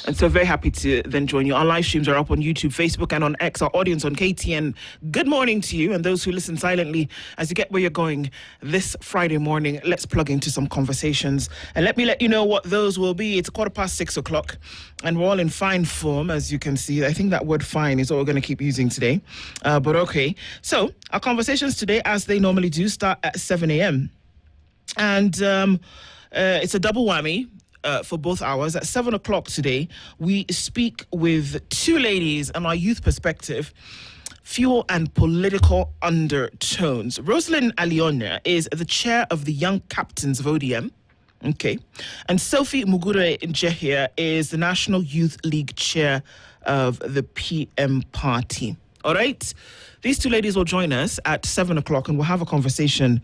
And so very happy to then join you. Our live streams are up on YouTube, Facebook, and on X. Our audience on KTN, good morning to you. And those who listen silently as you get where you're going this Friday morning, let's plug into some conversations. And let me let you know what those will be. It's 6:15, and we're all in fine form, as you can see. I think that word fine is what we're going to keep using today. But okay. So our conversations today, as they normally do, start at 7 a.m. And it's a double whammy. For both hours. At 7 o'clock today, we speak with two ladies on our youth perspective, fuel and political undertones. Rosalind Aliona is the chair of the Young Captains of ODM. Okay. And Sophie Mugure Njehia is the National Youth League chair of the PM party. All right. These two ladies will join us at 7 o'clock and we'll have a conversation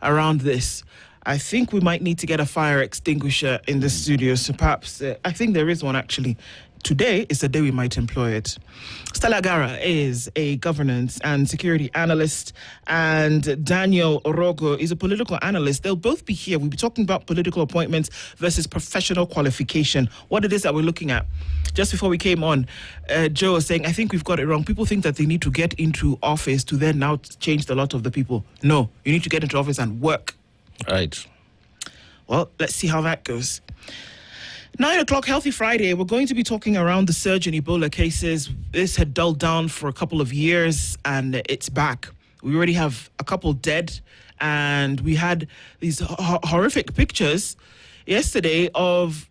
around this. I think we might need to get a fire extinguisher in the studio. So perhaps, I think there is one actually. Today is the day we might employ it. Stella Gara is a governance and security analyst, and Daniel Orogo is a political analyst. They'll both be here. We'll be talking about political appointments versus professional qualification, what it is that we're looking at. Just before we came on, Joe was saying, I think we've got it wrong. People think that they need to get into office to then now change the lot of the people. No, you need to get into office and work. Right. Well, let's see how that goes. 9 o'clock, Healthy Friday. We're going to be talking around the surge in Ebola cases. This had dulled down for a couple of years, and it's back. We already have a couple dead, and we had these horrific pictures yesterday of,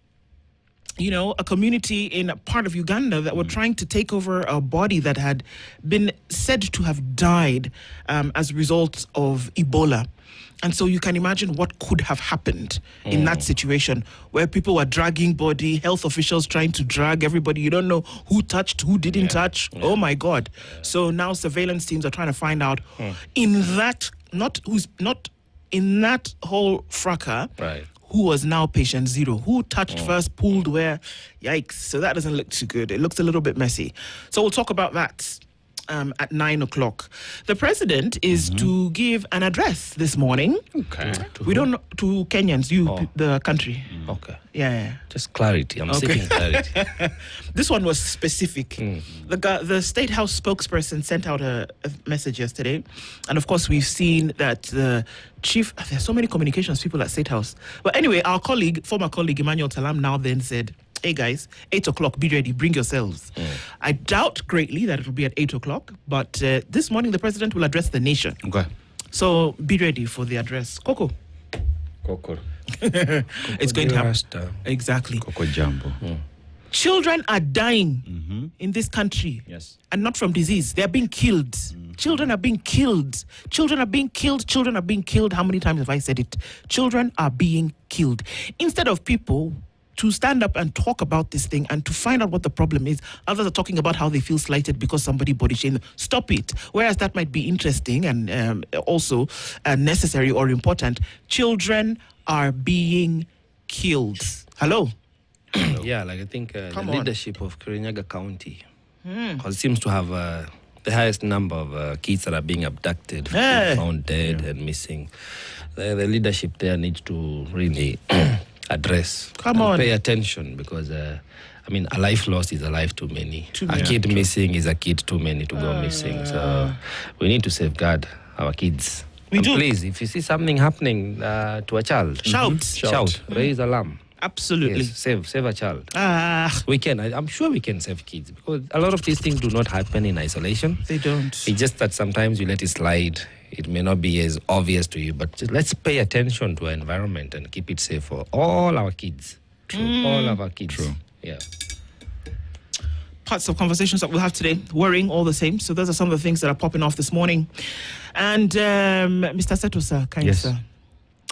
you know, a community in a part of Uganda that were trying to take over a body that had been said to have died as a result of Ebola. And so you can imagine what could have happened in that situation where people were dragging body, health officials trying to drag everybody. You don't know who touched, who didn't touch. Yeah. Oh, my God. Yeah. So now surveillance teams are trying to find out in that, not in that whole fracas, right, who was now patient zero, who touched first, pulled where. Yikes. So that doesn't look too good. It looks a little bit messy. So we'll talk about that. At 9 o'clock. The president is to give an address this morning. Okay. We don't know, to Kenyans, the country. Okay. Yeah. Just clarity. I'm seeking clarity. This one was specific. The State House spokesperson sent out a message yesterday. And of course, we've seen that the chief, there's so many communications people at State House. But anyway, our former colleague, Emmanuel Talam, now then said, hey guys, 8 o'clock, be ready, bring yourselves. I doubt greatly that it will be at 8 o'clock, but this morning the president will address the nation. Okay. So be ready for the address. Coco. It's going to happen. Exactly. Coco Jumbo. Children are dying in this country. Yes. And not from disease. They are being killed. Children are being killed. Children are being killed. Children are being killed. How many times have I said it? Children are being killed. Instead of people to stand up and talk about this thing and to find out what the problem is, others are talking about how they feel slighted because somebody body shamed them. Stop it. Whereas that might be interesting and also necessary or important, children are being killed. Hello? Yeah, like I think the leadership of Kirinyaga County seems to have the highest number of kids that are being abducted, found dead and missing. The leadership there needs to really address pay attention, because a life lost is a life too many. A kid missing is a kid too many to go missing. So we need to safeguard our kids. We do. Please, if you see something happening to a child, shout, raise alarm. Absolutely. Yes, save a child. We can. I'm sure we can save kids, because a lot of these things do not happen in isolation. They don't. It's just that sometimes you let it slide. It may not be as obvious to you, but just let's pay attention to our environment and keep it safe for all our kids. True. All of our kids. True. Yeah. Parts of conversations that we'll have today, worrying all the same. So those are some of the things that are popping off this morning. And Mr. Setosa, yes, sir.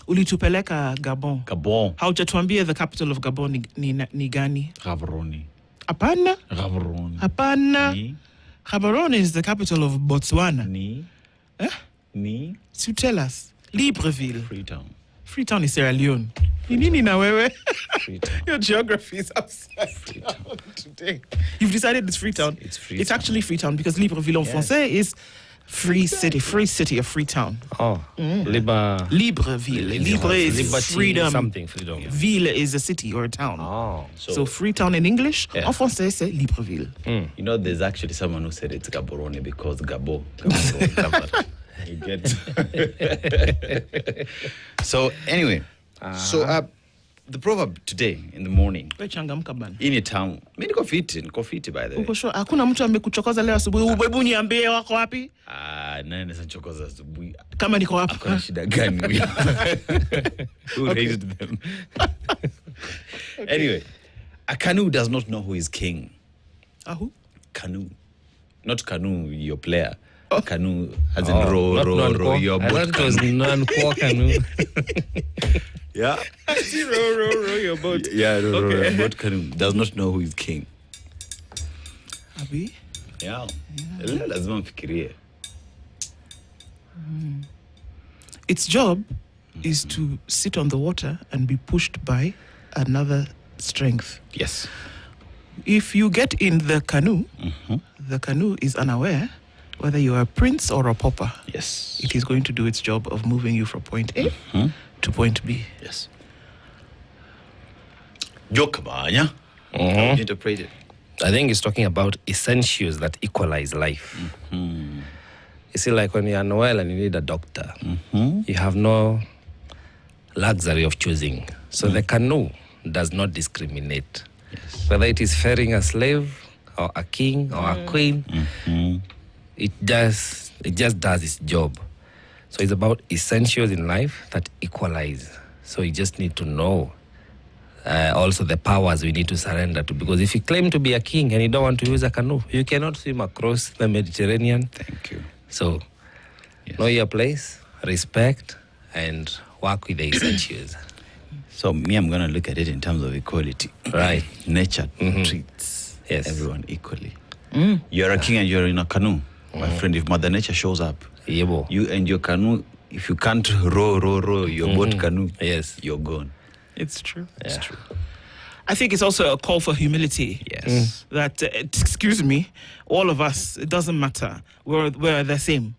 Ulitupeleka Gabon. Gabon. Haujatuambia the capital of Gabon ni gani? Gaborone. Apana? Gaborone. Apana? Gaborone is the capital of Botswana. Ni. Ni. So tell us. Libreville. Freetown. Freetown is Sierra Leone. Nini na wewe? Freetown. Your geography is upside down today. You've decided it's Freetown. It's Freetown. It's actually Freetown because Libreville en français is Free city, a free town. Oh, Libreville. Libre is liberty, freedom. Something, freedom. Yeah. Ville is a city or a town. Oh, so free town in English. En français, c'est Libreville. You know, there's actually someone who said it's Gaborone because Gabo. You get. So anyway, the proverb today in the morning. In a town. Mimi niko fiti by the way. Uko sure hakuna mtu amekuchokoza leo asubuhi? Hebu niambie wako wapi? Nani anachokoza asubuhi? Kama niko hapa. Kuna shida gani? Who raised them? Anyway, a canoe does not know who is king. Who? Canoe. Not canoe, your player. Canoe as in row, your boat. I thought it was non-core canoe. Yeah. row your boat. Yeah, row, boat canoe. Does not know who is king. Abi? Yeah. Lazima mfikirie. Its job is to sit on the water and be pushed by another strength. Yes. If you get in the canoe is unaware whether you are a prince or a pauper. Yes. It is going to do its job of moving you from point A to point B. Yes. Jokabanya. How would you interpret it? I think it's talking about essentials that equalize life. You see, like when you're unwell and you need a doctor, you have no luxury of choosing. So the canoe does not discriminate. Yes. Whether it is ferrying a slave or a king or a queen, it just does its job. So it's about essentials in life that equalize. So you just need to know also the powers we need to surrender to. Because if you claim to be a king and you don't want to use a canoe, you cannot swim across the Mediterranean. Thank you. So know your place, respect, and work with the essentials. So me, I'm going to look at it in terms of equality. Right. Nature treats everyone equally. You're a king and you're in a canoe. My friend, if Mother Nature shows up, you and your canoe, if you can't row your boat canoe, you're gone. It's true. It's true. I think it's also a call for humility. Yes. That, excuse me, all of us, it doesn't matter. We're the same.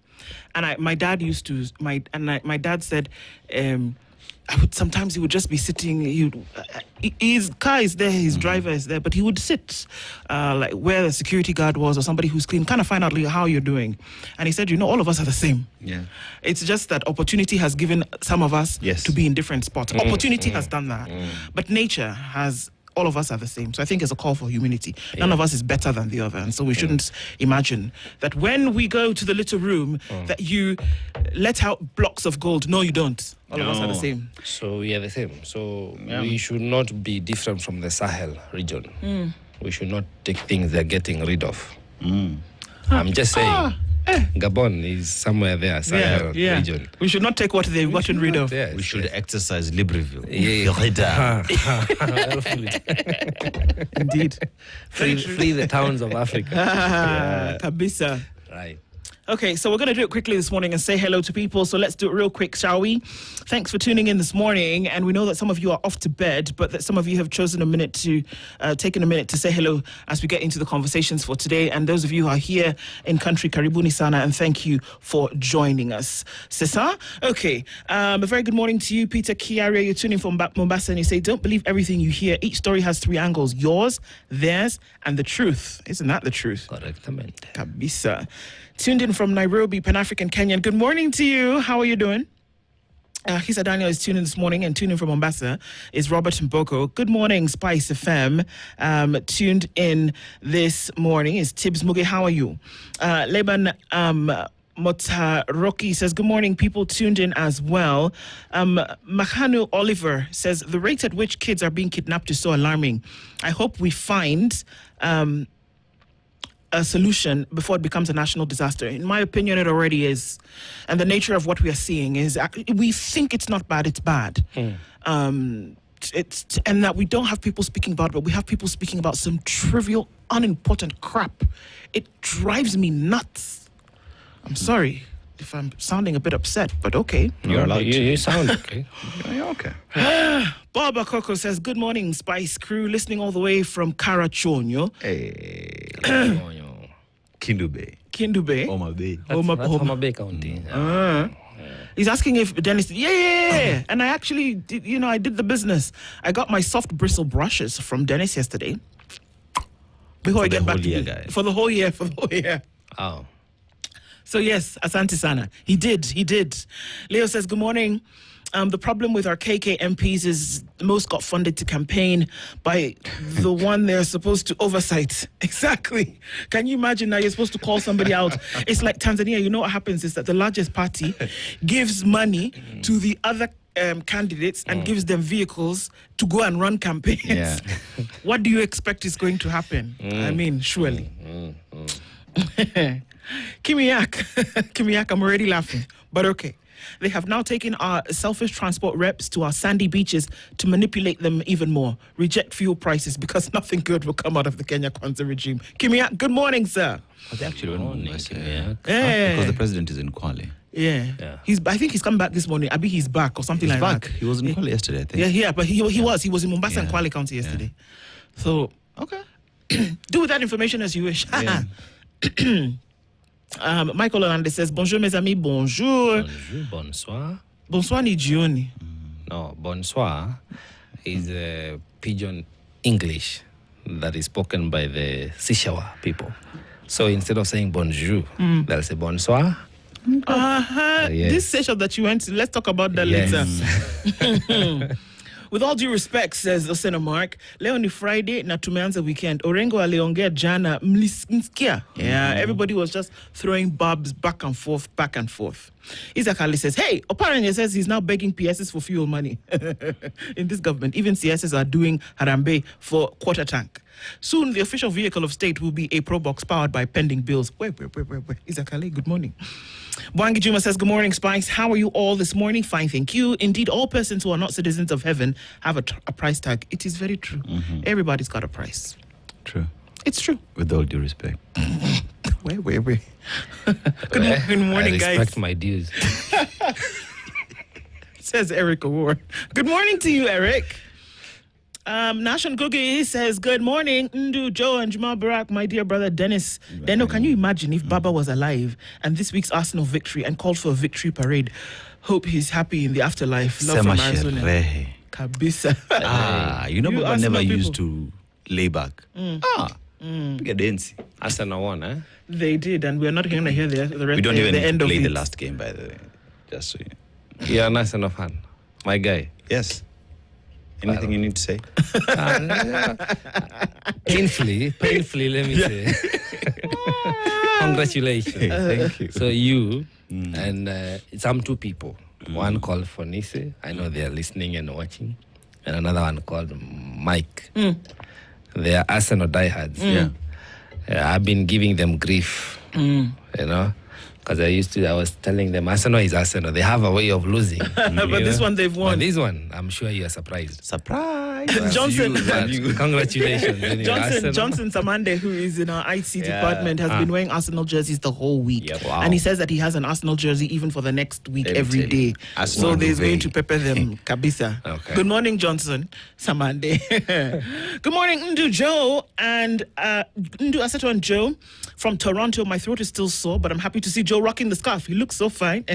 And my dad used to, my dad said, sometimes he would just be sitting. His car is there, his driver is there, but he would sit like where the security guard was or somebody who's clean, kind of find out how you're doing. And he said, all of us are the same. Yeah. It's just that opportunity has given some of us to be in different spots. Opportunity has done that. But nature has, all of us are the same. So I think it's a call for humility. None of us is better than the other. And so we shouldn't imagine that when we go to the little room that you let out blocks of gold. No, you don't. All of us are the same. So we are the same. So we should not be different from the Sahel region. We should not take things they're getting rid of. I'm just saying. Gabon is somewhere there, Sahel region. We should not take what they've gotten rid of. We should exercise Libreville. Indeed. Free the towns of Africa. Kabisa. Right. Okay, so we're going to do it quickly this morning and say hello to people. So let's do it real quick, shall we? Thanks for tuning in this morning. And we know that some of you are off to bed, but that some of you have chosen taken a minute to say hello as we get into the conversations for today. And those of you who are here in country, karibuni sana, and thank you for joining us. Sisa? Okay. A very good morning to you, Peter Kiaria. You're tuning from Mombasa and you say, don't believe everything you hear. Each story has three angles, yours, theirs, and the truth. Isn't that the truth? Correctamente. Kabisa. Tuned in from Nairobi, Pan-African Kenyan. Good morning to you. How are you doing? Hisa Daniel is tuned in this morning, and tuning from Mombasa is Robert Mboko. Good morning, Spice FM. Tuned in this morning is Tibbs Muge. How are you? Leban Motaroki says, good morning, people tuned in as well. Mahanu Oliver says, the rate at which kids are being kidnapped is so alarming. I hope we find a solution before it becomes a national disaster. In my opinion, it already is. And the nature of what we are seeing is we think it's not bad, it's bad. And that we don't have people speaking about it, but we have people speaking about some trivial, unimportant crap. It drives me nuts. I'm sorry if I'm sounding a bit upset, but okay. You're allowed to. You sound okay. You're okay. Baba Coco says, good morning, Spice crew, listening all the way from Karachonyo. Hey. Kindu Bay. Homa Bay. Homa Bay County. He's asking if Dennis. Yeah. And I actually did, I did the business. I got my soft bristle brushes from Dennis yesterday. Before I get back to guys. For the whole year. Oh. So yes, Asante Sana. He did. Leo says, good morning. The problem with our KK MPs is most got funded to campaign by the one they're supposed to oversight. Exactly. Can you imagine now you're supposed to call somebody out? It's like Tanzania. You know what happens is that the largest party gives money to the other candidates and gives them vehicles to go and run campaigns. Yeah. What do you expect is going to happen? I mean, surely. Kimiak, I'm already laughing, but okay. They have now taken our selfish transport reps to our sandy beaches to manipulate them even more. Reject fuel prices because nothing good will come out of the Kenya Kwanza regime. Kimiak, good morning, sir. They actually went Mombasa. Yeah. Because the president is in Kwale. Yeah. I think he's come back this morning. Abi, he's back or something He's like back. that. He was in Kwale yesterday, I think. Yeah, but he was in Mombasa and Kwale County yesterday. So, Okay. do with that information as you wish. Yeah. Michael Olande says, bonjour mes amis, bonjour. Bonjour, bonsoir. Bonsoir ni jioni. No, bonsoir is a pidgin English that is spoken by the Sishawa people. So instead of saying bonjour, they'll say bonsoir. Yes. This session that you went to, let's talk about that later. With all due respect, says Osena Mark, leo ni Friday na tumeanza weekend. Orengo aliongea jana mlisikia. Yeah, everybody was just throwing barbs back and forth. Isaac Ali says, hey, Oparanya says he's now begging PSs for fuel money. In this government, even CSs are doing harambe for quarter tank. Soon, the official vehicle of state will be a Probox powered by pending bills. Wait. Isaac Ali, good morning. Bwangi Juma says, good morning, Spice. How are you all this morning? Fine, thank you. Indeed, all persons who are not citizens of heaven have a price tag. It is very true. Everybody's got a price. True. It's true. With all due respect. Wait. Good morning, I guys. respect my dues. Says Eric Award. Good morning to you, Eric. Nashon Gugi says, good morning, Ndu, Joe, and Jamal Barak, my dear brother Dennis. Deno, can you imagine if Baba was alive and this week's Arsenal victory and called for a victory parade? Hope he's happy in the afterlife. Love from Arizona. Kabisa. You know Baba never used to lay back. Big dance. Arsenal won, eh? They did, and we're not going to hear the rest. We don't even the end play of the it. last game, by the way. Just so you. You're an Arsenal fan, my guy. Yes. Anything you need to say? Painfully, let me say. Congratulations. Thank you. So you and some two people. One called for Nise. I know they are listening and watching. And another one called Mike. They are Arsenal diehards. I've been giving them grief, you know. Because I was telling them, Arsenal is Arsenal. They have a way of losing. But this one they've won. But this one, I'm sure you are surprised. Surprise! Johnson. Congratulations. Anyway, Johnson Samande, who is in our IT department, has been wearing Arsenal jerseys the whole week. Yep. Wow. And he says that he has an Arsenal jersey even for the next week, every day. So there's going to pepper them. Kabisa. Okay. Good morning, Johnson Samande. Good morning, Ndu Joe and Ndu Aseto and Joe from Toronto. My throat is still sore, but I'm happy to see Joe rocking the scarf. He looks so fine.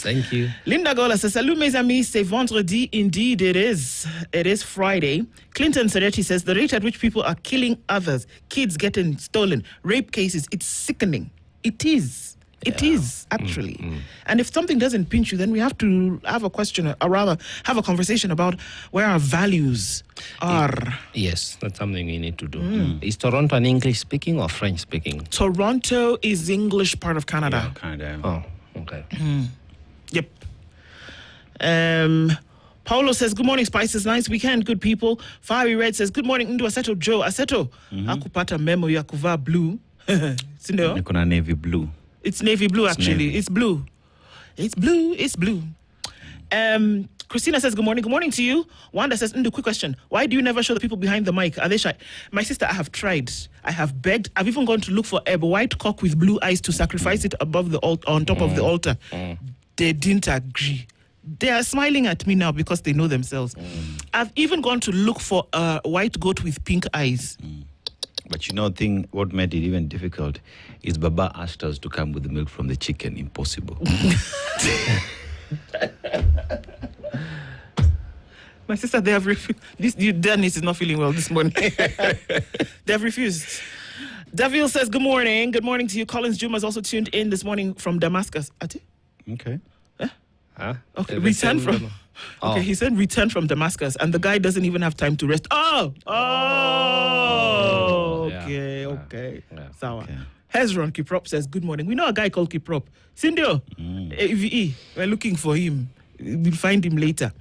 Thank you. Linda Gola says, salut mes amis, c'est vendredi. Indeed it is. It is Friday. Clinton Seretti says, the rate at which people are killing others, kids getting stolen, rape cases, it's sickening. It is. It is, actually. And if something doesn't pinch you, then we have to have a question, or rather have a conversation about where our values are. Yes, that's something we need to do. Is Toronto an English speaking or French speaking? Toronto is the English part of Canada. Yeah, Canada. Oh, okay. Yep. Paulo says, good morning, Spices. Nice weekend, good people. Fiery Red says, good morning, Ndu Aseto Joe. Aseto, akupata memo ya kuvaa blue. Sindo? Nikona navy blue. It's navy blue, actually. It's blue. It's blue. Christina says, good morning. Good morning to you. Wanda says, Ndu, quick question. Why do you never show the people behind the mic? Are they shy? My sister, I have tried. I have begged. I've even gone to look for a white cock with blue eyes to sacrifice it above the on top of the altar. They didn't agree. They are smiling at me now because they know themselves. I've even gone to look for a white goat with pink eyes. But what made it even difficult is Baba asked us to come with the milk from the chicken. Impossible. My sister, they have refused. Dennis is not feeling well this morning. They have refused. Davil says, good morning. Good morning to you. Collins Juma is also tuned in this morning from Damascus. Ati? Okay. Okay, return from... Okay, he said return from Damascus, and the guy doesn't even have time to rest. Okay. Sawa. Okay. Hezron Kiprop says, good morning. We know a guy called Kiprop. Sindio, AVE, we're looking for him. We'll find him later.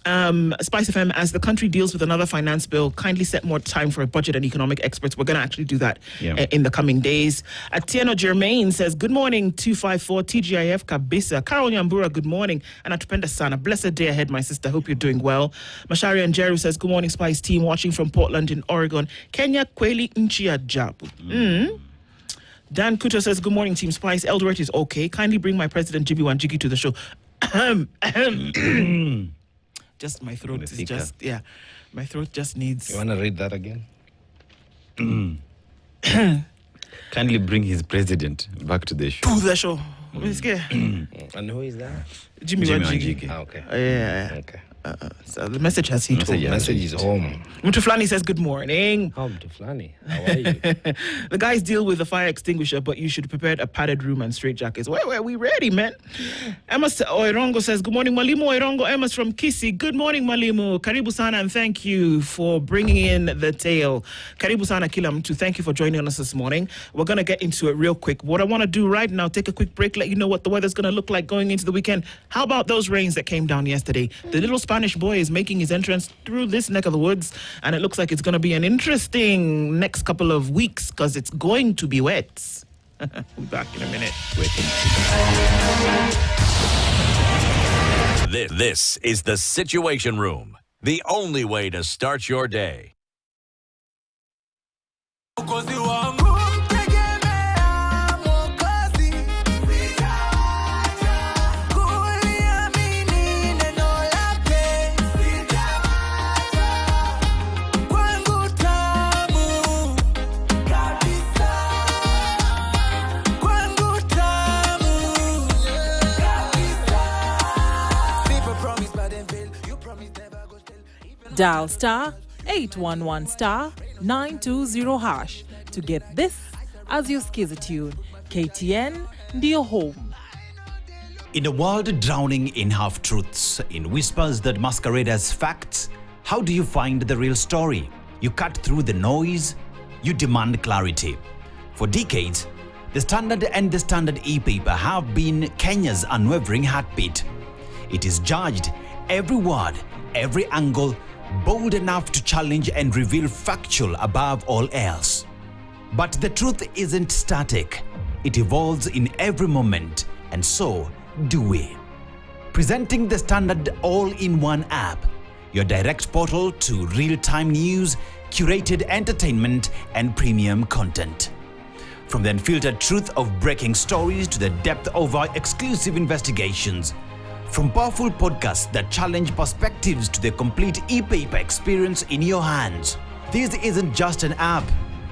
Spice FM, as the country deals with another finance bill, kindly set more time for a budget and economic experts. We're going to actually do that in the coming days. Atieno Germain says, good morning, 254 TGIF Kabisa. Carol Nyambura, good morning. And Atupenda Sana, blessed day ahead, my sister. Hope you're doing well. Mashari and Jeru says, good morning, Spice team, watching from Portland in Oregon. Kenya Kweli Nchia Jabu. Dan Kuto says, good morning, Team Spice. Eldoret is okay. Kindly bring my president, Jibi Wanjigi, to the show. Just my throat is just, my throat just needs... You want to read that again? Kindly bring his president back to the show. To the show. And who is that? Jimmy Wanjigi. Okay. Okay. So the message has hit home. The message is home. Mutuflani says, good morning. Mutuflani, how are you? The guys deal with the fire extinguisher, but you should prepare a padded room and straight jackets. Where we ready, man? Emma Oirongo says, good morning, Malimu Oirongo. Emma's from Kisi. Good morning, Malimu. Karibu sana, and thank you for bringing in the tale. Karibu sana Kilam, to thank you for joining us this morning. We're going to get into it real quick. What I want to do right now, take a quick break, let you know what the weather's going to look like going into the weekend. How about those rains that came down yesterday? The little Spanish boy is making his entrance through this neck of the woods, and it looks like it's going to be an interesting next couple of weeks because it's going to be wet. We'll be back in a minute. This is the Situation Room, the only way to start your day. Dial star 811 star 920 hash to get this as your skiza tune. KTN, ndio home. In a world drowning in half-truths, in whispers that masquerade as facts, how do you find the real story? You cut through the noise, you demand clarity. For decades, the Standard and the Standard e-paper have been Kenya's unwavering heartbeat. It is judged every word, every angle, bold enough to challenge and reveal factual above all else. But the truth isn't static. It evolves in every moment, and so do we. Presenting the Standard all-in-one app, your direct portal to real-time news, curated entertainment, and premium content. From the unfiltered truth of breaking stories to the depth of our exclusive investigations. From powerful podcasts that challenge perspectives to the complete e-paper experience in your hands. This isn't just an app.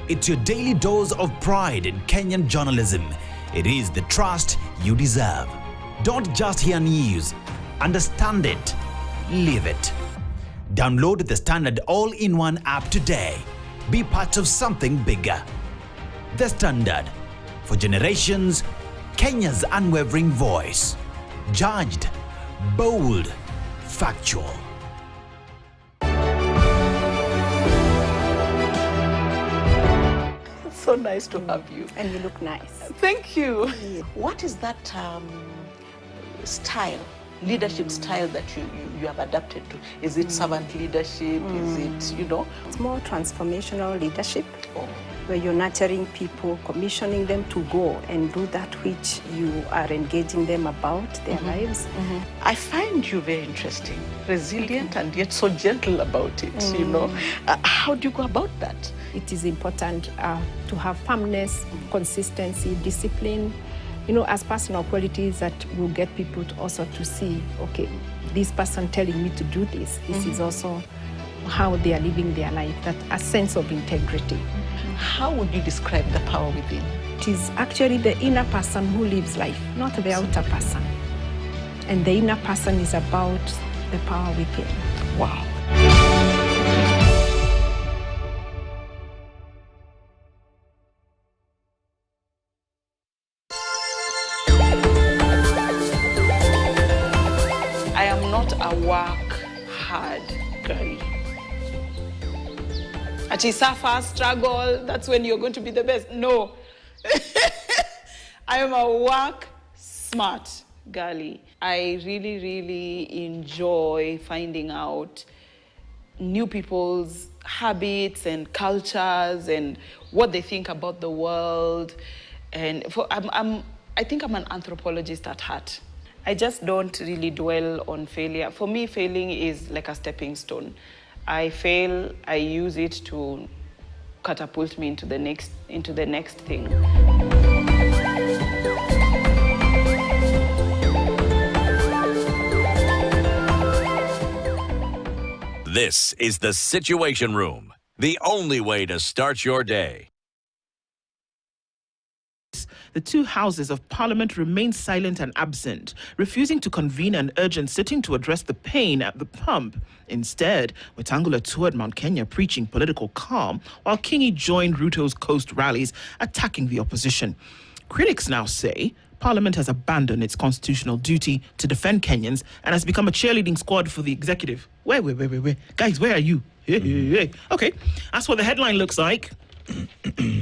It's your daily dose of pride in Kenyan journalism. It is the trust you deserve. Don't just hear news. Understand it. Live it. Download the Standard all-in-one app today. Be part of something bigger. The Standard. For generations, Kenya's unwavering voice. Judged. Bold, factual. It's so nice to have you. And you look nice. Thank you. What is that style, leadership style that you have adapted to? Is it servant leadership? Is it, It's more transformational leadership. Where you're nurturing people, commissioning them to go and do that which you are engaging them about their lives. I find you very interesting, resilient, and yet so gentle about it, How do you go about that? It is important to have firmness, consistency, discipline, as personal qualities that will get people to also to see, okay, this person telling me to do this. This is also how they are living their life, that a sense of integrity. How would you describe the power within? It is actually the inner person who lives life, not the outer person. And the inner person is about the power within. Wow. I am not a work hard girl. Ati suffer, struggle, that's when you're going to be the best. No. I am a work smart girlie. I really, really enjoy finding out new people's habits and cultures and what they think about the world. And I think I'm an anthropologist at heart. I just don't really dwell on failure. For me, failing is like a stepping stone. I fail, I use it to catapult me into the next thing. This is the Situation Room, the only way to start your day. The two houses of Parliament remain silent and absent, refusing to convene an urgent sitting to address the pain at the pump. Instead, Wetangula toured Mount Kenya preaching political calm, while Kingi joined Ruto's coast rallies, attacking the opposition. Critics now say Parliament has abandoned its constitutional duty to defend Kenyans and has become a cheerleading squad for the executive. Where? Guys, where are you? Okay, that's what the headline looks like.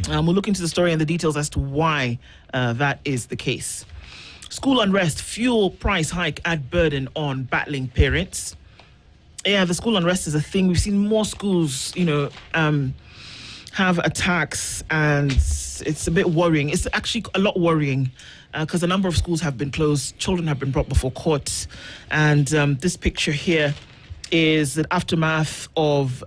We'll look into the story and the details as to why that is the case. School unrest, fuel price hike add burden on battling parents. Yeah, the school unrest is a thing. We've seen more schools, have attacks, and it's a bit worrying. It's actually a lot worrying because a number of schools have been closed. Children have been brought before court. And this picture here is the aftermath of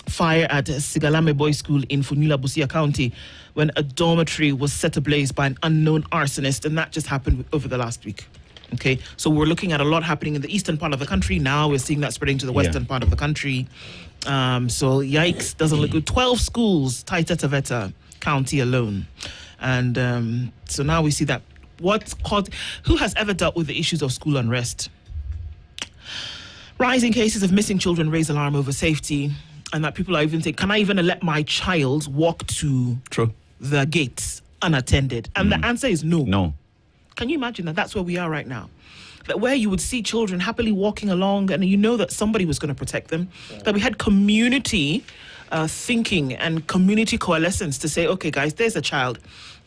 fire at Sigalame Boys School in Funyula, Busia County, when a dormitory was set ablaze by an unknown arsonist, and that just happened over the last week. Okay, so we're looking at a lot happening in the eastern part of the country. Now we're seeing that spreading to the western part of the country. So yikes, doesn't look good. 12 schools, Taita Taveta County alone. And so now we see that who has ever dealt with the issues of school unrest? Rising cases of missing children raise alarm over safety. And that people are even saying, can I even let my child walk to the gates unattended? And the answer is no. No. Can you imagine that that's where we are right now? That where you would see children happily walking along and you know that somebody was going to protect them. Yeah. That we had community thinking and community coalescence to say, okay, guys, there's a child.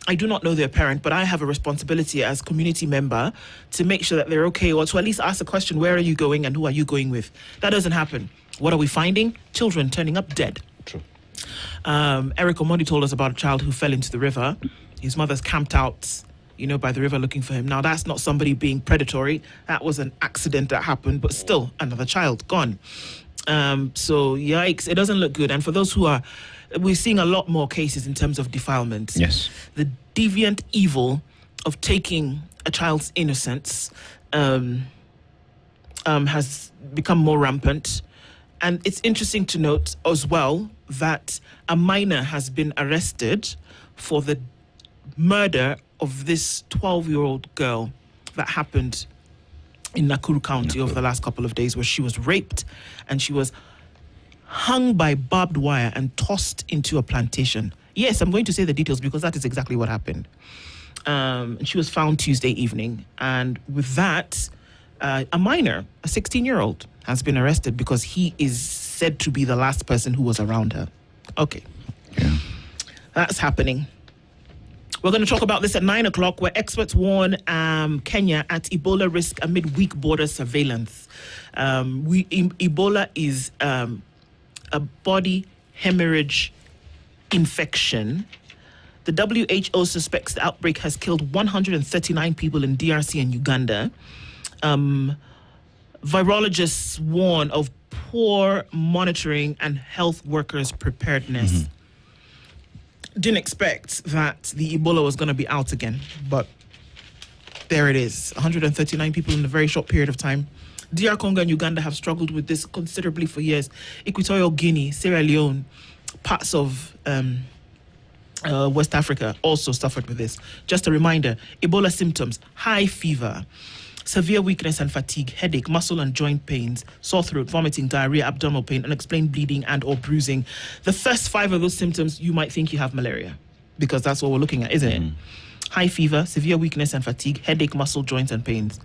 I do not know their parent, but I have a responsibility as community member to make sure that they're okay, or to at least ask the question, where are you going and who are you going with? That doesn't happen. What are we finding? Children turning up dead. True. Eric Omondi told us about a child who fell into the river. His mother's camped out, by the river looking for him. Now, that's not somebody being predatory. That was an accident that happened, but still, another child gone. So, yikes, it doesn't look good. And for those we're seeing a lot more cases in terms of defilement. Yes. The deviant evil of taking a child's innocence has become more rampant. And it's interesting to note as well that a minor has been arrested for the murder of this 12-year-old girl that happened in Nakuru County over the last couple of days, where she was raped and she was hung by barbed wire and tossed into a plantation. Yes, I'm going to say the details because that is exactly what happened. She was found Tuesday evening. And with that, a minor, a 16-year-old, has been arrested because he is said to be the last person who was around her. Okay. Yeah. That's happening. We're going to talk about this at 9 o'clock, where experts warn Kenya at Ebola risk amid weak border surveillance. Ebola is a body hemorrhage infection. The WHO suspects the outbreak has killed 139 people in DRC and Uganda. Virologists warn of poor monitoring and health workers' preparedness. Mm-hmm. Didn't expect that the Ebola was going to be out again, but there it is. 139 people in a very short period of time. DR Congo and Uganda have struggled with this considerably for years. Equatorial Guinea, Sierra Leone, parts of West Africa also suffered with this. Just a reminder, Ebola symptoms: high fever, severe weakness and fatigue, headache, muscle and joint pains, sore throat, vomiting, diarrhea, abdominal pain, unexplained bleeding and or bruising. The first 5 of those symptoms, you might think you have malaria, because that's what we're looking at, isn't it? High fever, severe weakness and fatigue, headache, muscle, joints and pains.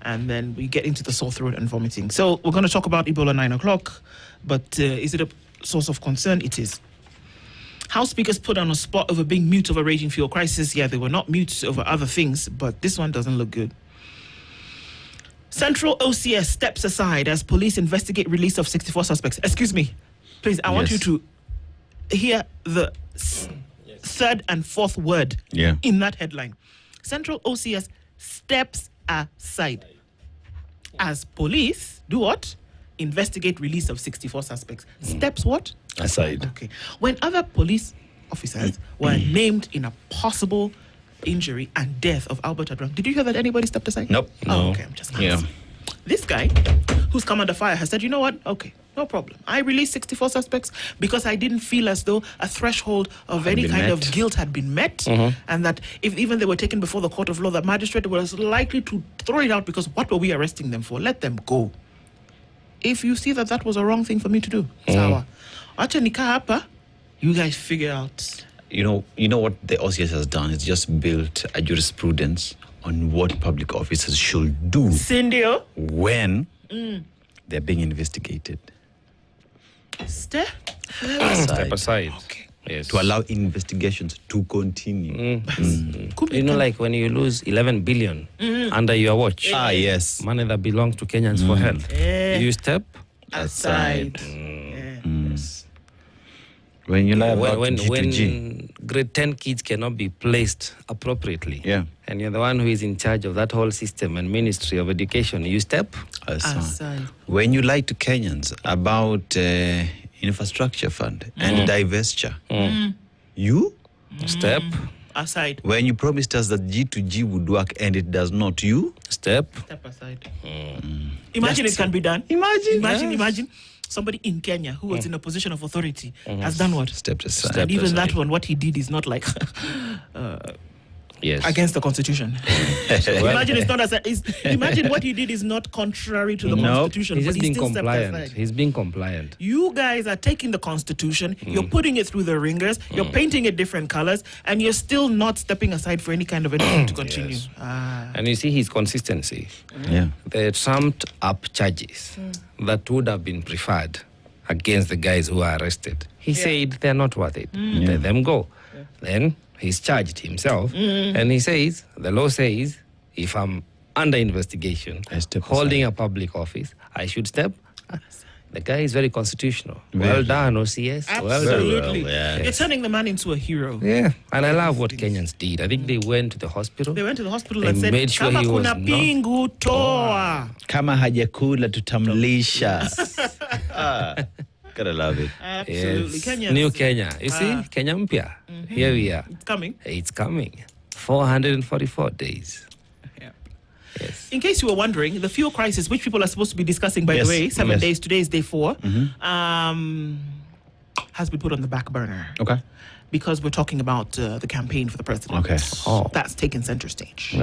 And then we get into the sore throat and vomiting. So we're going to talk about Ebola 9 o'clock, but is it a source of concern? It is. House speakers put on a spot over being mute over raging fuel crisis. Yeah, they were not mute over other things, but this one doesn't look good. Central OCS steps aside as police investigate release of 64 suspects. Excuse me, please, I want you to hear the third and fourth word in that headline. Central OCS steps aside as police do what? Investigate release of 64 suspects. Steps what? Aside. Okay. When other police officers were named in a possible injury and death of Albert Adrang, did you hear that anybody stepped aside? Nope. Oh, okay. I'm just asking. This guy, who's come under fire, has said, you know what? Okay, no problem. I released 64 suspects because I didn't feel as though a threshold of any kind of guilt had been met, and that if even they were taken before the court of law, the magistrate was likely to throw it out because what were we arresting them for? Let them go. If you see that that was a wrong thing for me to do, sawa. Acha nika hapa, you guys figure out. You know what the OCS has done? It's just built a jurisprudence on what public officers should do when they're being investigated. Step aside. Okay. Yes. To allow investigations to continue. You know, like when you lose 11 billion under your watch. Yes. Money that belongs to Kenyans for health. You step aside. Yes. When you lie about when G2G. grade 10 kids cannot be placed appropriately, and you're the one who is in charge of that whole system and Ministry of Education, you step aside. When you lie to Kenyans about infrastructure fund and divestiture, you step aside. When you promised us that G2G would work and it does not, you step aside. Imagine it can be done. Imagine somebody in Kenya who was in a position of authority has done what? Stepped aside. And even that one, what he did is not like against the Constitution. Imagine it's not imagine what he did is not contrary to the Constitution. He's just being compliant. He's being compliant. You guys are taking the Constitution, you're putting it through the ringers, you're painting it different colors, and you're still not stepping aside for any kind of anything to continue. And you see his consistency. The trumped up charges that would have been preferred against the guys who are arrested. He said they're not worth it. Let them go. Then he's charged himself, and he says, the law says, if I'm under investigation, holding a public office, I should step. The guy is very constitutional. Well done, OCS. Absolutely. Well done. You're turning the man into a hero. Yeah, and I love what Kenyans did. I think they went to the hospital. They went to the hospital and said, made sure kama he was kuna pingu toa. Kama hajakula tutamlisha. Gotta love it. Absolutely. Yes. New Kenya. You see, Kenya mpya. Here we are. It's coming. It's coming. 444 days. Yes. In case you were wondering, the fuel crisis, which people are supposed to be discussing, by the way, 7 days, today is day 4, has been put on the back burner. Okay. Because we're talking about the campaign for the president. Okay. That's taken center stage.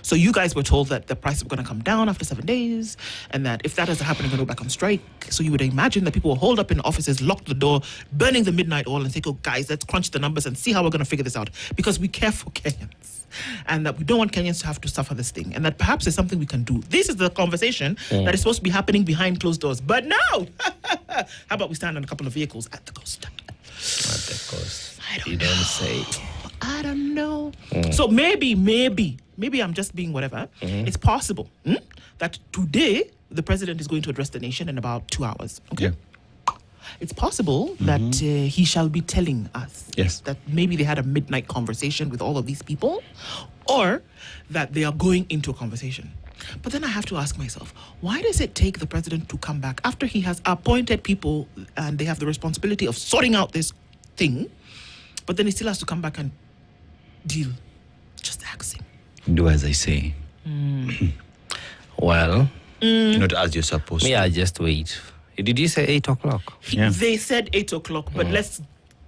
So you guys were told that the price is going to come down after 7 days, and that if that doesn't happen, you're going to go back on strike. So you would imagine that people will hold up in offices, lock the door, burning the midnight oil, and say, oh, guys, let's crunch the numbers and see how we're going to figure this out. Because we care for Kenyans. And that we don't want Kenyans to have to suffer this thing. And that perhaps there's something we can do. This is the conversation that is supposed to be happening behind closed doors. But no! How about we stand on a couple of vehicles at the coast? At the coast. You don't say. I don't know. So maybe I'm just being whatever. It's possible that today the president is going to address the nation in about 2 hours. Okay. Yeah. It's possible that he shall be telling us that maybe they had a midnight conversation with all of these people, or that they are going into a conversation. But then I have to ask myself, why does it take the president to come back after he has appointed people and they have the responsibility of sorting out this thing, but then he still has to come back and deal? Just asking. Do as I say. Well, Not as you're supposed to. I just wait. Did you say 8 o'clock? They said 8 o'clock, but let's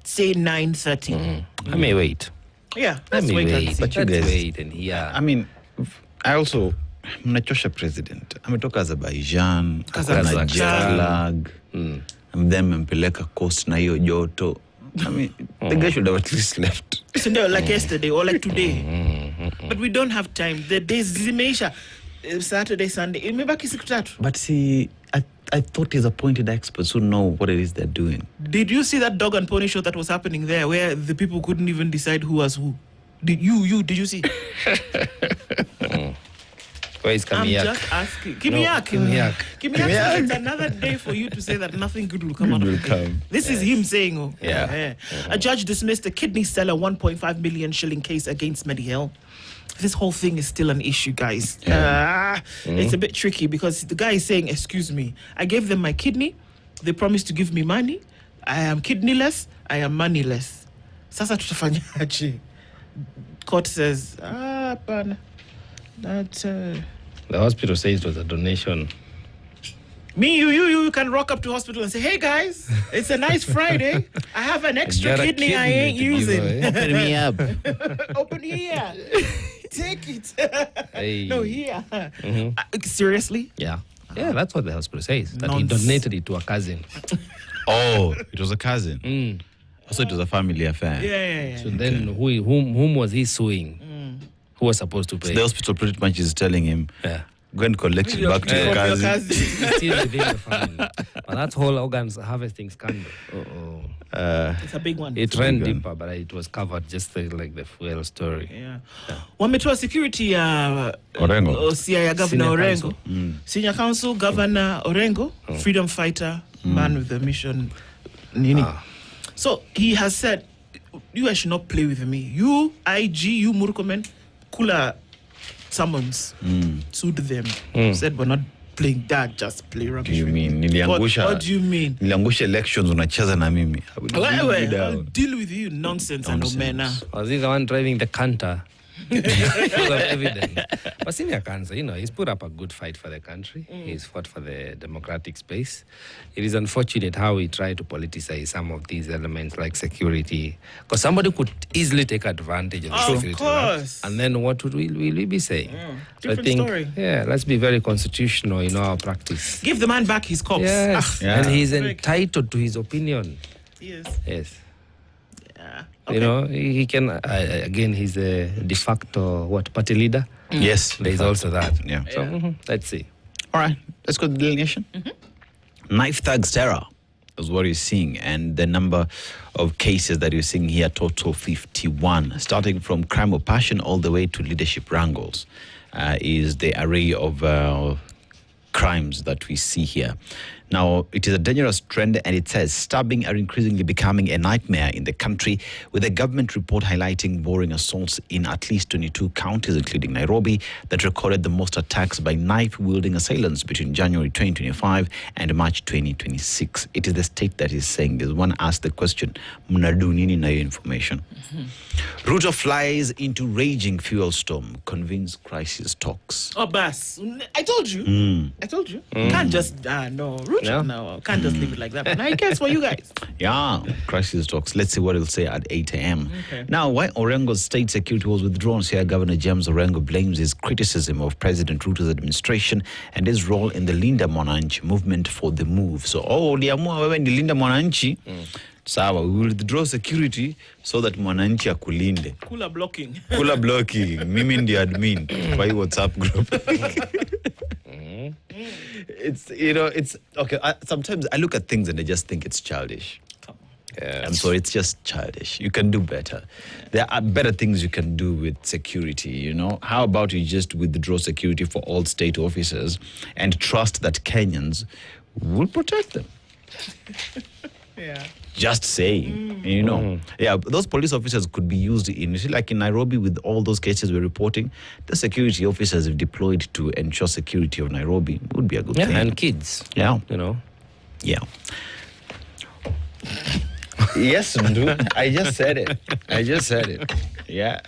say 9:30. I may wait. Yeah, let's wait and see. But you guys, wait and hear. I mean, I also, mnachosha president. Ametoka Azerbaijan, akona jet lag. And then mpeleka coast na hiyo joto. I mean, the guy should have at least left. Like yesterday or like today. But we don't have time. The days zimeisha. Saturday, Sunday. Imebaki siku tatu. But see, I thought he's appointed experts who know what it is they're doing. Did you see that dog and pony show that was happening there where the people couldn't even decide who was who? Did you see? Where is Kimiak? I'm just asking. Kimiak. It's another day for you to say that nothing good will come out of it. This is him saying, A judge dismissed a kidney seller 1.5 million shilling case against Medihealth. This whole thing is still an issue, guys. It's a bit tricky because the guy is saying, excuse me, I gave them my kidney. They promised to give me money. I am kidneyless. I am moneyless. Sasa tutafanyaje? Court says, pana. That the hospital says it was a donation. You can rock up to hospital and say, hey guys, it's a nice Friday. I have an extra kidney I ain't using. Open me up. Open here. Take it. Hey. No, here. Seriously? Yeah, that's what the hospital says. That Nonsense. he donated it to a cousin. Oh, it was a cousin. Also, it was a family affair. Yeah. So then, whom was he suing? Who was supposed to pay? So the hospital pretty much is telling him, go and collect it back to your cousin. It's still within the family. But that whole organs harvesting scandal. It's a big one. It ran deeper, but it was covered just like the fuel story. Yeah. Wametoa security Orengo. Governor Orengo. Senior Counsel, Governor Orengo, freedom fighter, man with a mission. Nini. So he has said, you guys should not play with me. You, IG, you Murkomen, Kula summons, sued them. Said we're not playing that, just play rubbish. You mean what do you mean? Niliangusha elections unacheza na mimi. I'll deal with you, nonsense. And omena. Was he the one driving the canter? Full of evidence. But senior cancer, he's put up a good fight for the country. He's fought for the democratic space. It is unfortunate how he tried to politicize some of these elements like security. Because somebody could easily take advantage of the security. Of course. And then what will we be saying? So I think, story. Let's be very constitutional in our practice. Give the man back his corpse. Yes. And he's entitled to his opinion. Yes. Yeah. Okay. He can, again, he's a de facto, party leader? Yes. There's also that. Yeah. So, let's see. All right, let's go to the delineation. Knife thugs terror is what you're seeing, and the number of cases that you're seeing here, total 51, starting from crime of passion all the way to leadership wrangles, is the array of crimes that we see here. Now, it is a dangerous trend, and it says stabbing are increasingly becoming a nightmare in the country, with a government report highlighting boring assaults in at least 22 counties, including Nairobi, that recorded the most attacks by knife-wielding assailants between January 2025 and March 2026. It is the state that is saying this. One asked the question, mnadu nini na hiyo information? Ruto flies into raging fuel storm, convenes crisis talks. Oh, Bas, I told you. Can't just, no. No, can't just leave it like that. But I guess for you guys. Yeah, crisis talks. Let's see what he'll say at 8 a.m. Okay. Now, why Orengo's state security was withdrawn, here Governor James Orengo blames his criticism of President Ruto's administration and his role in the Linda Mwananchi movement for the move. So, uliamua wewe ni Linda Mwananchi. Sawa, we will withdraw security so that Mwananchi akulinde. Kula blocking. Mimi ndi admin kwa hii WhatsApp group. It's okay. Sometimes I look at things and I just think it's childish. And so it's just childish. You can do better. There are better things you can do with security, How about you just withdraw security for all state officers and trust that Kenyans will protect them? Yeah. Just saying, Yeah, those police officers could be used like in Nairobi with all those cases we're reporting. The security officers have deployed to ensure security of Nairobi would be a good thing. And kids. Yeah. Yeah. Yes, Ndu. I just said it. Yeah.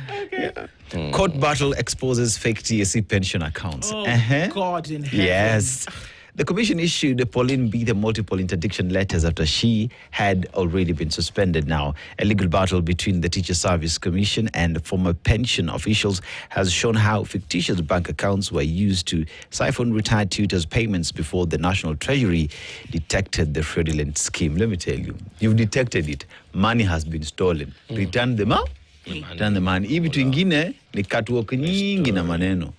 Okay. Yeah. Court battle exposes fake TSC pension accounts. Oh, God in heaven. Yes. The commission issued Pauline B the multiple interdiction letters after she had already been suspended. Now, a legal battle between the Teacher Service Commission and former pension officials has shown how fictitious bank accounts were used to siphon retired tutors' payments before the National Treasury detected the fraudulent scheme. Let me tell you, you've detected it. Money has been stolen. Return them up. Return the money. Hivi vitu ingine ni catwalk nyingi na maneno.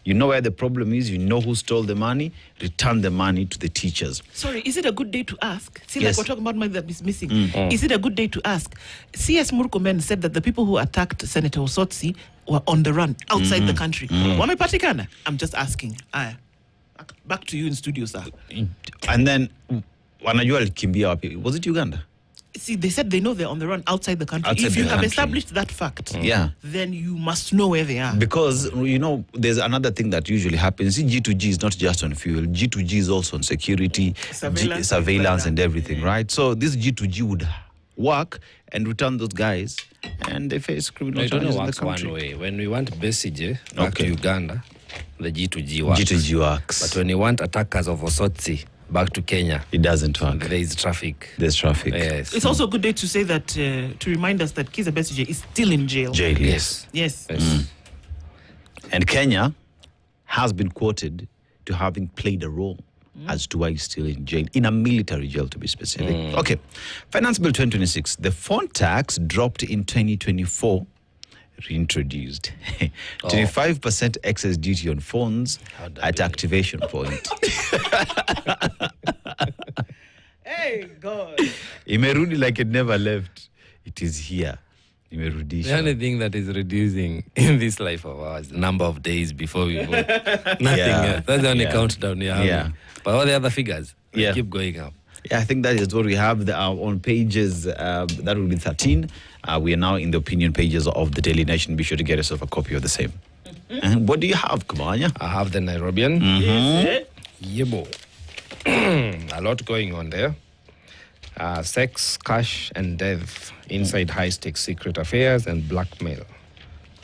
You know where the problem is, you know who stole the money, return the money to the teachers. Sorry, is it a good day to ask? See, like we're talking about money that is missing. Is it a good day to ask? C.S. Murkomen said that the people who attacked Senator Osotsi were on the run outside the country. Wamepatikana? I'm just asking. Back to you in studio, sir. And then, wanajua alikimbia wapi? Was it Uganda? See, they said they know they're on the run outside the country. If you have established that fact, then you must know where they are. Because, you know, there's another thing that usually happens. G2G is not just on fuel. G2G is also on security, surveillance and everything, right? So this G2G would work and return those guys, and they face criminal charges in the country. One way. When we want Besige back to Uganda, the G2G works. G2G works. But when we want attackers of Osotsi back to Kenya, it doesn't work. There is traffic. There's traffic. Yes. It's also a good day to say that, to remind us that Kizza Besigye is still in jail. Yes. And Kenya has been quoted to having played a role as to why he's still in jail, in a military jail to be specific. Okay. Finance Bill 2026. The phone tax dropped in 2024. Reintroduced 25% excess duty on phones at activation point. Hey, God. Imerudi like it never left. It is here. Imerudisha. The only thing that is reducing in this life of ours, the number of days before we vote. Nothing else. That's the only countdown you have. But all the other figures keep going up. Yeah, I think that is what we have on pages, that will be 13. We are now in the opinion pages of the Daily Nation. Be sure to get yourself a copy of the same. What do you have, Kumanya? I have the Nairobian. Yebo. A lot going on there. Sex, cash, and death inside high-stakes secret affairs and blackmail.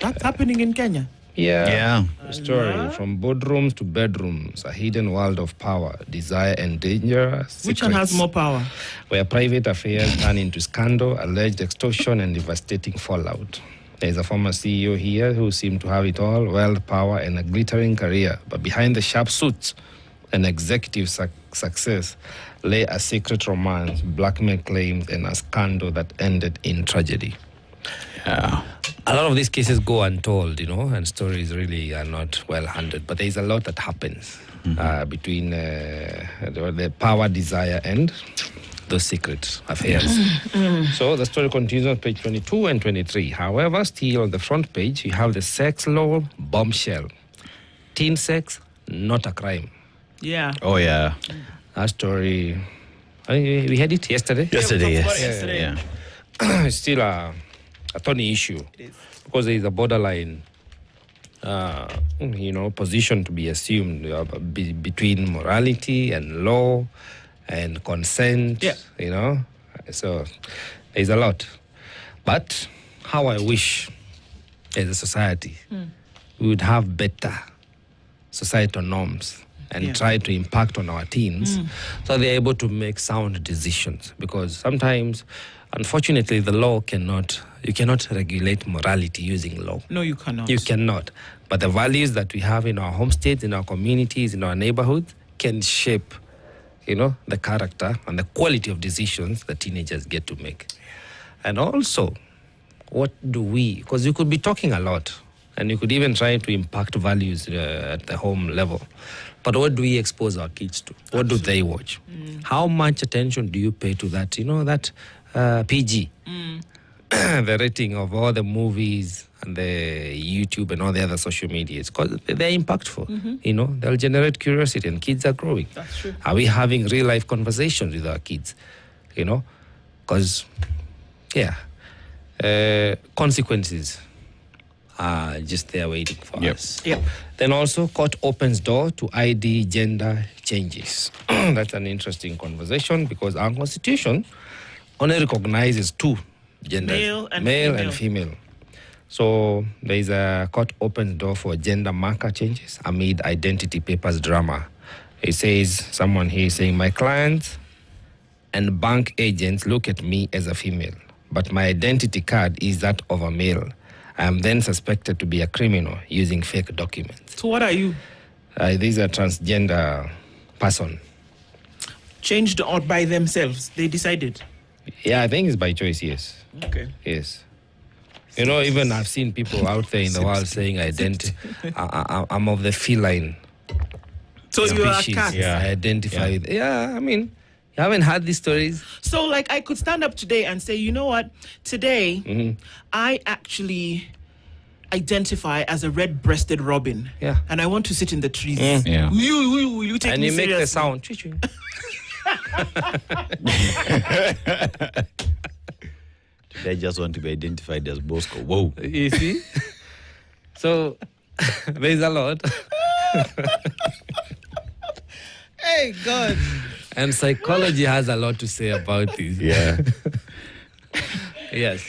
That's happening in Kenya? Yeah. A story from boardrooms to bedrooms, a hidden world of power, desire, and danger. Which one has more power? Where private affairs turn into scandal, alleged extortion, and devastating fallout. There's a former CEO here who seemed to have it all, wealth, power, and a glittering career. But behind the sharp suits and executive success lay a secret romance, blackmail claims, and a scandal that ended in tragedy. Yeah. A lot of these cases go untold, you know, and stories really are not well handled. But there is a lot that happens between the power, desire, and those secret affairs. So the story continues on page 22 and 23. However, still on the front page, you have the sex law bombshell. Teen sex, not a crime. Yeah. Oh, yeah. Our story, we had it yesterday. Yesterday. It's still a thorny issue because there is a borderline, position to be assumed between morality and law and consent. So there's a lot. But how I wish, as a society, we would have better societal norms and try to impact on our teens so they're able to make sound decisions. Because sometimes, unfortunately, the law you cannot regulate morality using law. No, you cannot. You cannot. But the values that we have in our homesteads, in our communities, in our neighborhoods can shape, the character and the quality of decisions that teenagers get to make. And also, what do we, because you could be talking a lot and you could even try to impact values at the home level. But what do we expose our kids to? What do they watch? How much attention do you pay to that? That PG, the rating of all the movies and the YouTube and all the other social medias, because they're impactful. They'll generate curiosity and kids are growing. That's true. Are we having real life conversations with our kids? Because, consequences are just there waiting for us. Yep. Then also, court opens door to ID gender changes. That's an interesting conversation because our constitution only recognizes two genders, male and female. So there is a court opens door for gender marker changes amid identity papers drama. It says, someone here is saying, my clients and bank agents look at me as a female, but my identity card is that of a male. I am then suspected to be a criminal using fake documents. So what are you? These are transgender person. Changed out by themselves. They decided. Yeah, I think it's by choice, yes. Okay. Yes. You know, even I've seen people out there in the world saying I'm of the feline so species. you are a cat. Yeah. I identify with. Yeah, I mean, you haven't heard these stories? So, like, I could stand up today and say, you know what? Today, I actually identify as a red-breasted robin. Yeah. And I want to sit in the trees. Yeah. Will you take and me you make the seriously? sound. Choo-choo. They just want to be identified as Bosco. Whoa. You see? So, there's a lot. Hey, God. And psychology has a lot to say about this. Yeah. Yes.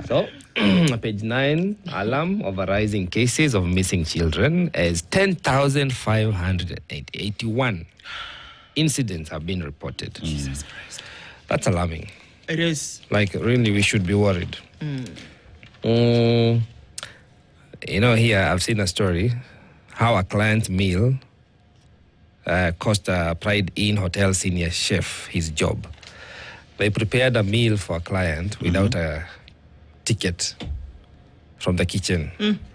So, page 9, alarm over rising cases of missing children as 10,581 incidents have been reported. Jesus Christ. That's alarming. It is. Like, really, we should be worried. You know, here I've seen a story how a client's meal cost a Pride Inn hotel senior chef his job. They prepared a meal for a client without a ticket from the kitchen.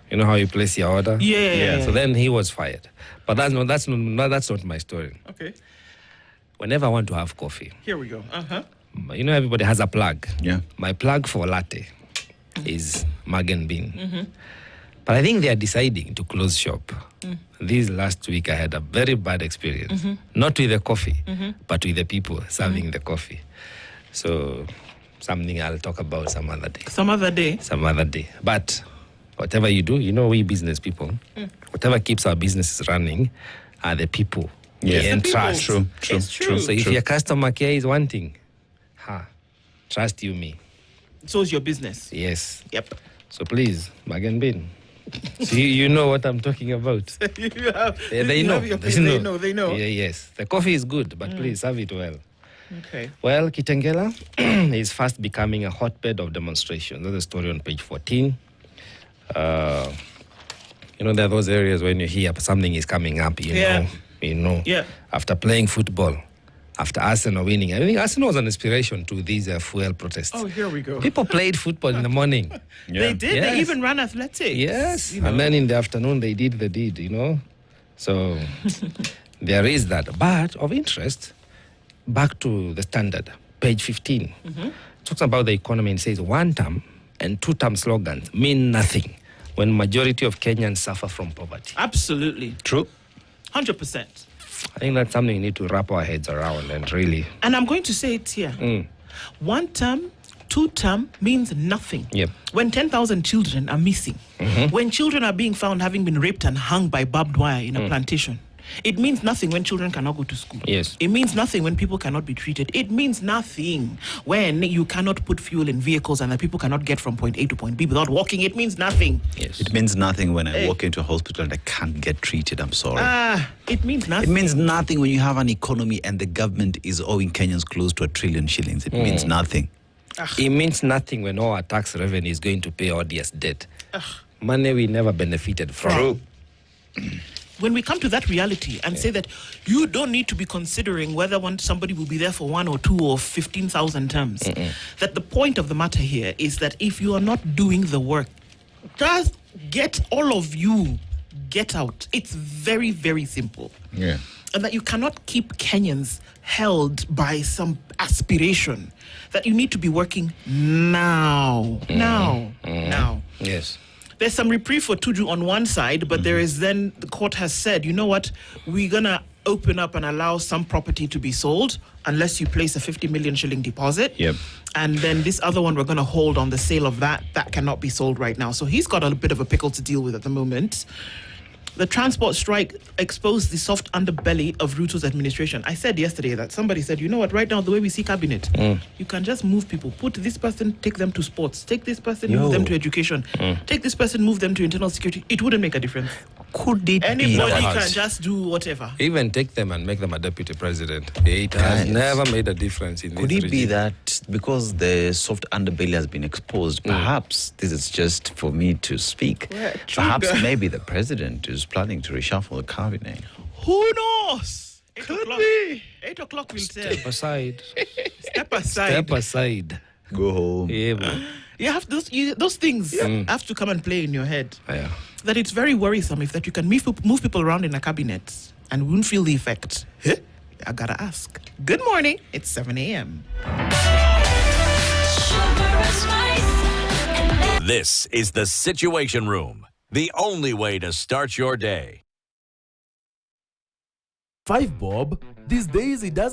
You know how you place your order? Yeah. So then he was fired. But that's not my story. Okay. Whenever I want to have coffee, Here we go. you know everybody has a plug. Yeah. My plug for latte is Mug and Bean. But I think they are deciding to close shop. This last week I had a very bad experience. Not with the coffee, but with the people serving the coffee. So something I'll talk about some other day. Some other day. But whatever you do, you know, we business people, whatever keeps our businesses running are the people. Yes. And The people. trust. True. It's true. So if your customer care is one thing, trust you me. So is your business. Yes. Yep. So please, Mug and Bean. So you know what I'm talking about. You have, They you know. have your place. They know. Yeah, yes. The coffee is good, but please serve it well. Okay. Well, Kitengela is fast becoming a hotbed of demonstration. That's the story on page 14. You know, there are those areas when you hear something is coming up, you know. Yeah. After playing football, after Arsenal winning. I think Arsenal was an inspiration to these fuel protests. Oh, here we go. People played football in the morning. They did. Yes. They even ran athletics. Yes. You know. And then in the afternoon, they did the deed, you know. So there is that. But of interest, back to the Standard, page 15. Talks about the economy and says one-term and two-term slogans mean nothing when majority of Kenyans suffer from poverty. Absolutely. True. 100%. I think that's something we need to wrap our heads around and really... And I'm going to say it here. One term, two term means nothing. Yep. When 10,000 children are missing, when children are being found having been raped and hung by barbed wire in a plantation, it means nothing when children cannot go to school. Yes. It means nothing when people cannot be treated. It means nothing when you cannot put fuel in vehicles and the people cannot get from point A to point B without walking. It means nothing. Yes. It means nothing when I walk into a hospital and I can't get treated. I'm sorry. It means nothing. It means nothing when you have an economy and the government is owing Kenyans close to 1 trillion shillings. It means nothing. It means nothing when all our tax revenue is going to pay odious debt. Money we never benefited from. When we come to that reality and say that you don't need to be considering whether somebody will be there for 1 or 2 or 15,000 terms, that the point of the matter here is that if you are not doing the work, just get all of you, get out. It's very, very simple. Yeah. And that you cannot keep Kenyans held by some aspiration, that you need to be working now. Now. Yes. There's some reprieve for Tuju on one side, but there is then the court has said, you know what, we're going to open up and allow some property to be sold unless you place a 50 million shilling deposit. Yep. And then this other one, we're going to hold on the sale of that. That cannot be sold right now. So he's got a bit of a pickle to deal with at the moment. The transport strike exposed the soft underbelly of Ruto's administration. I said yesterday that somebody said, you know what, right now, the way we see cabinet, you can just move people. Put this person, take them to sports. Take this person, move them to education. Take this person, move them to internal security. It wouldn't make a difference. Could it Anybody be can just do whatever. Even take them and make them a deputy president. It has never made a difference in this Could it regime. be that because the soft underbelly has been exposed, perhaps this is just for me to speak, perhaps maybe the president is planning to reshuffle the cabinet? Who knows? 8 o'clock. 8 o'clock will tell. Step aside. Step aside. Step aside. Go home. Yeah, man. You have those things have to come and play in your head. Yeah. That it's very worrisome if that you can move people around in a cabinet and won't feel the effect. Huh? I gotta ask. Good morning. It's 7 a.m. This is the Situation Room, the only way to start your day. 5 bob? These days it doesn't